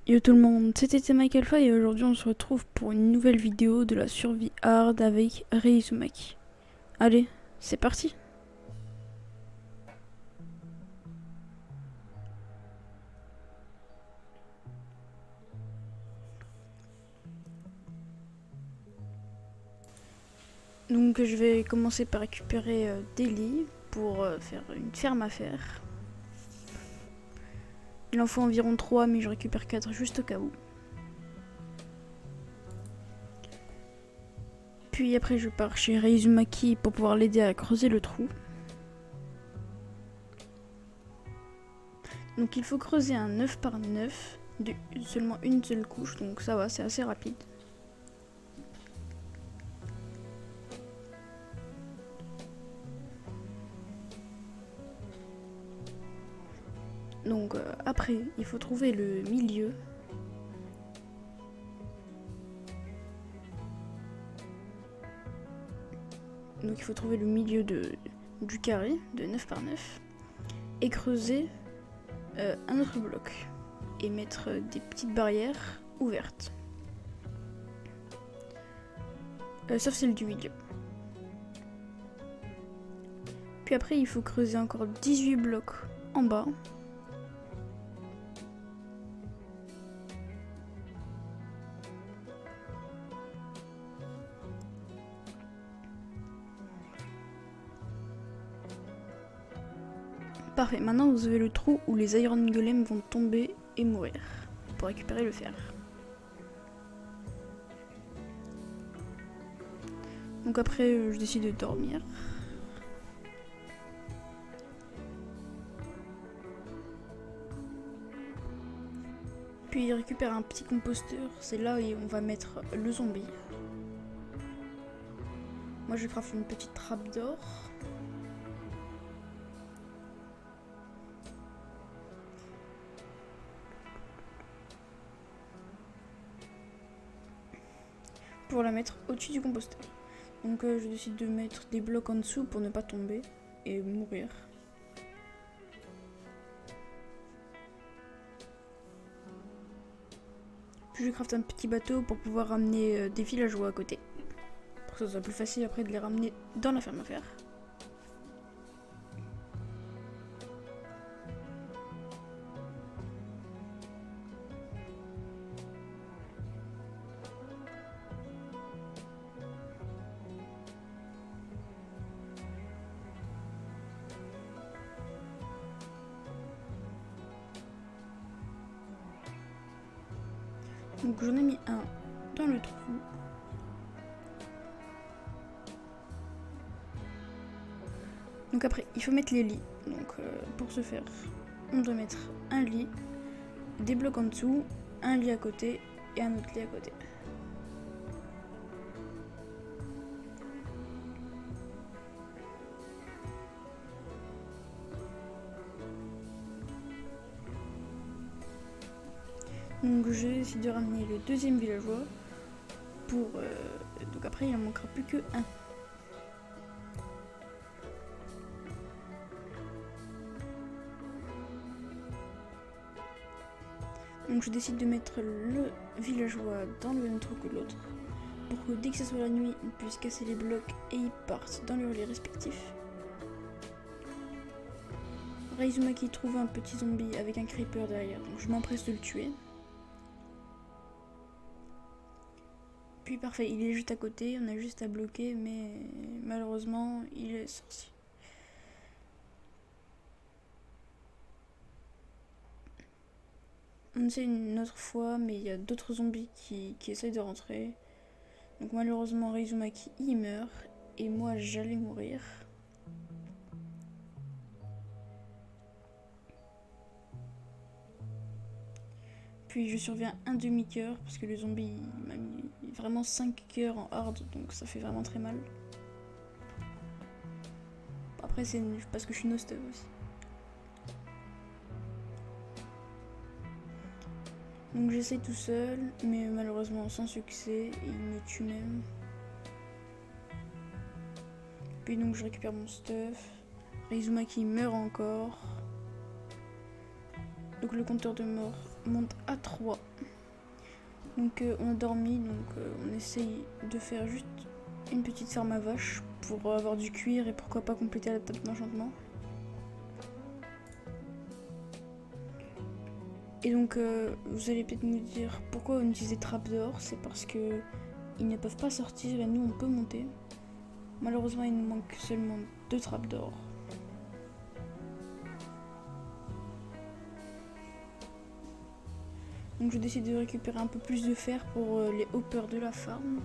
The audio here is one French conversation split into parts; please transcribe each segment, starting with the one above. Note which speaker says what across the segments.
Speaker 1: Yo tout le monde, c'était Mike Alpha et aujourd'hui on se retrouve pour une nouvelle vidéo de la survie hard avec Rei Uzumaki. Allez, c'est parti. Donc je vais commencer par récupérer des lits pour faire une ferme à faire. Il en faut environ 3 mais je récupère 4 juste au cas où. Puis après je pars chez Rei Uzumaki pour pouvoir l'aider à creuser le trou. Donc il faut creuser un 9 par 9 de seulement une seule couche, donc ça va, c'est assez rapide. Donc après, il faut trouver le milieu. Donc il faut trouver le milieu du carré de 9 par 9 et creuser un autre bloc et mettre des petites barrières ouvertes. Sauf celle du milieu. Puis après il faut creuser encore 18 blocs en bas. Parfait, maintenant vous avez le trou où les Iron Golems vont tomber et mourir pour récupérer le fer. Donc après je décide de dormir. Puis il récupère un petit composteur, c'est là où on va mettre le zombie. Moi je craft une petite trappe d'or. Pour la mettre au-dessus du composteur. Donc je décide de mettre des blocs en dessous pour ne pas tomber et mourir. Puis je craft un petit bateau pour pouvoir ramener des villageois à côté. Pour que ce soit plus facile après de les ramener dans la ferme à fer. Donc j'en ai mis un dans le trou. Donc après, il faut mettre les lits. Donc pour ce faire, on doit mettre un lit, des blocs en dessous, un lit à côté et un autre lit à côté. Donc je décide de ramener le deuxième villageois pour... donc après il en manquera plus que un. Donc je décide de mettre le villageois dans le même trou que l'autre pour que dès que ce soit la nuit, on puisse casser les blocs et ils partent dans leurs lits respectifs. Rei Uzumaki trouve un petit zombie avec un creeper derrière, donc je m'empresse de le tuer. Puis parfait, il est juste à côté, on a juste à bloquer, mais malheureusement, il est sorti. On essaie une autre fois, mais il y a d'autres zombies qui essayent de rentrer. Donc malheureusement, Rei Uzumaki, il meurt, et moi, j'allais mourir. Puis je surviens un demi-cœur, parce que le zombie m'a mis vraiment 5 cœurs en hard, donc ça fait vraiment très mal. Après c'est parce que je suis nostalgique aussi. Donc j'essaie tout seul, mais malheureusement sans succès, et il me tue même. Puis donc je récupère mon stuff. Rei Uzumaki meurt encore. Donc le compteur de mort monte à 3. Donc on a dormi, donc on essaye de faire juste une petite ferme à vaches pour avoir du cuir et pourquoi pas compléter la table d'enchantement. Et donc vous allez peut-être nous dire pourquoi on utilise des trappes d'or, c'est parce que ils ne peuvent pas sortir et nous on peut monter. Malheureusement il nous manque seulement 2 trappes d'or. Donc je décide de récupérer un peu plus de fer pour les hoppers de la farm.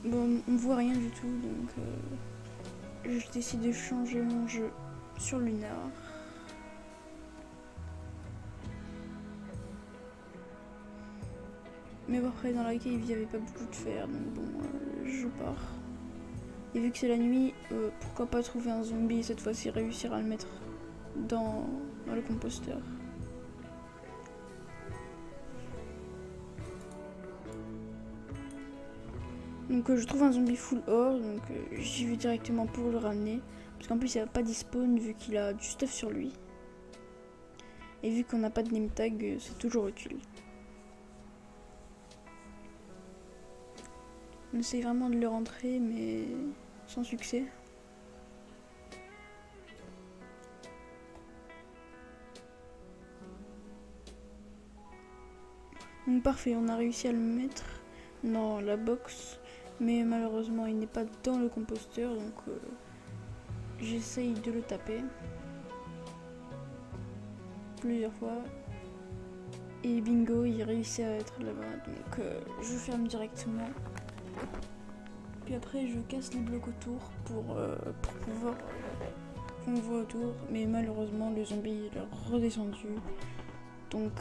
Speaker 1: Bon, on voit rien du tout, donc je décide de changer mon jeu sur Lunar. Mais bon, après dans la cave il n'y avait pas beaucoup de fer, donc bon, je pars. Et vu que c'est la nuit, pourquoi pas trouver un zombie et cette fois-ci réussir à le mettre dans le composteur. Donc je trouve un zombie full or, donc j'y vais directement pour le ramener. Parce qu'en plus il n'a pas d'espawn vu qu'il a du stuff sur lui. Et vu qu'on n'a pas de name tag, c'est toujours utile. On essaye vraiment de le rentrer, mais sans succès. Donc parfait, on a réussi à le mettre dans la box, mais malheureusement il n'est pas dans le composteur, donc j'essaye de le taper plusieurs fois. Et bingo, il réussit à être là-bas, donc je ferme directement. Puis après je casse les blocs autour pour pouvoir qu'on voit autour, mais malheureusement le zombie il est redescendu, donc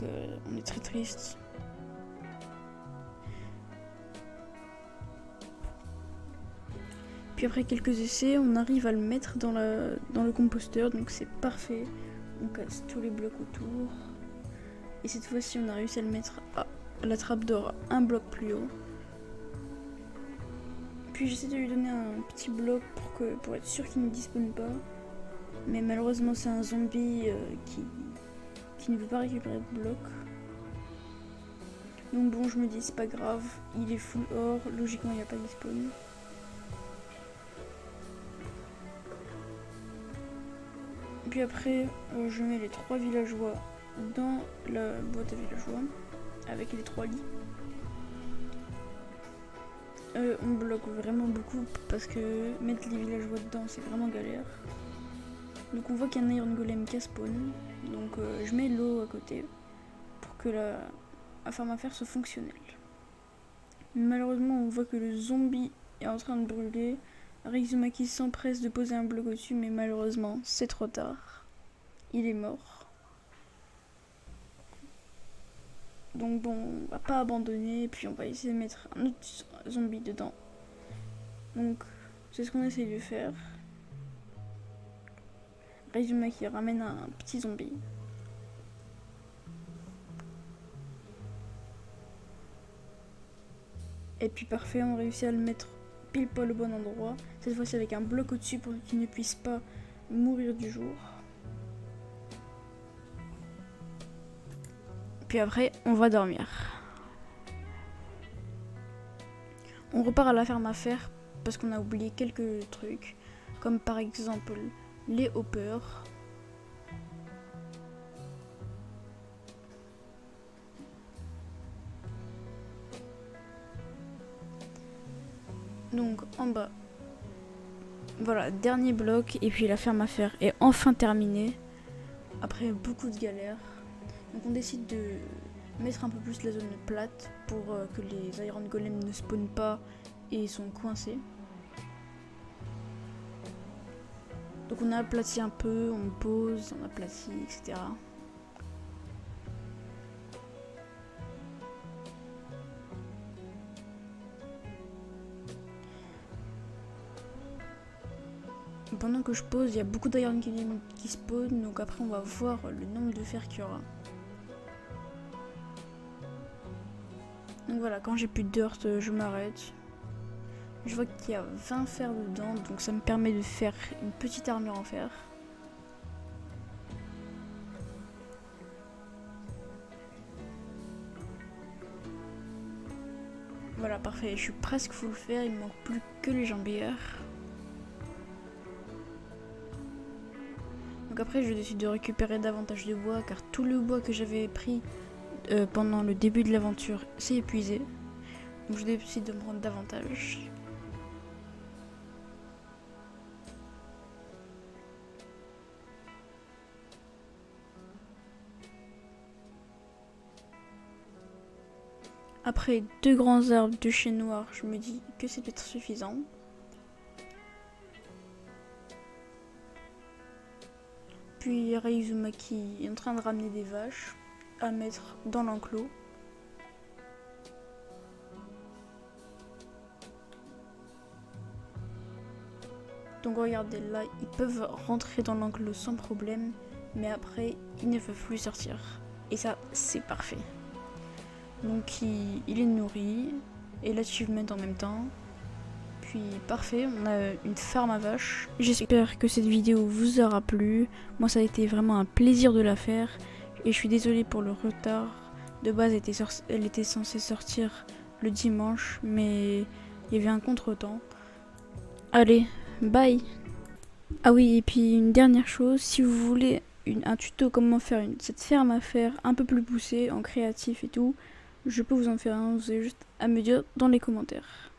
Speaker 1: on est très triste. Puis après quelques essais, on arrive à le mettre dans le composteur, donc c'est parfait. On casse tous les blocs autour. Et cette fois-ci, on a réussi à le mettre à la trappe d'or un bloc plus haut. Puis j'essaie de lui donner un petit bloc pour être sûr qu'il ne dispone pas. Mais malheureusement, c'est un zombie qui ne veut pas récupérer de bloc. Donc bon, je me dis, c'est pas grave, il est full or, logiquement il n'y a pas de spawn. Puis après, je mets les 3 villageois dans la boîte à villageois avec les 3 lits. On bloque vraiment beaucoup parce que mettre les villageois dedans c'est vraiment galère. Donc on voit qu'il y a un iron golem qui a spawn. Donc je mets l'eau à côté pour que la ferme à fer soit fonctionnelle. Malheureusement on voit que le zombie est en train de brûler. Rizumaki s'empresse de poser un bloc au-dessus, mais malheureusement, c'est trop tard. Il est mort. Donc bon, on va pas abandonner, et puis on va essayer de mettre un autre zombie dedans. Donc, c'est ce qu'on essaye de faire. Rizumaki ramène un petit zombie. Et puis parfait, on réussit à le mettre pile poil au bon endroit. Cette fois-ci avec un bloc au-dessus pour qu'il ne puisse pas mourir du jour. Puis après, on va dormir. On repart à la ferme à fer parce qu'on a oublié quelques trucs. Comme par exemple les hoppers. Donc en bas, voilà, dernier bloc et puis la ferme à fer est enfin terminée après beaucoup de galères. Donc on décide de mettre un peu plus la zone plate pour que les iron golems ne spawnent pas et sont coincés. Donc on a aplati un peu, on pose, on aplatit, etc. Pendant que je pose, il y a beaucoup d'iron golem qui spawn, donc après on va voir le nombre de fer qu'il y aura. Donc voilà, quand j'ai plus de dirt, je m'arrête. Je vois qu'il y a 20 fers dedans, donc ça me permet de faire une petite armure en fer. Voilà, parfait, je suis presque full fer, il me manque plus que les jambières. Donc après, je décide de récupérer davantage de bois, car tout le bois que j'avais pris pendant le début de l'aventure s'est épuisé. Donc je décide de me rendre davantage. Après 2 grands arbres de chêne noir, je me dis que c'est peut-être suffisant. Puis Raizumaki est en train de ramener des vaches à mettre dans l'enclos. Donc regardez, là, ils peuvent rentrer dans l'enclos sans problème, mais après, ils ne peuvent plus sortir. Et ça, c'est parfait. Donc il est nourri, et l'achievement en même temps. Puis parfait, on a une ferme à vaches. J'espère que cette vidéo vous aura plu. Moi, ça a été vraiment un plaisir de la faire. Et je suis désolée pour le retard. De base, elle était censée sortir le dimanche, mais il y avait un contretemps. Allez, bye. Ah oui, et puis une dernière chose, si vous voulez un tuto comment faire cette ferme à faire un peu plus poussée, en créatif et tout, je peux vous en faire un, vous avez juste à me dire dans les commentaires.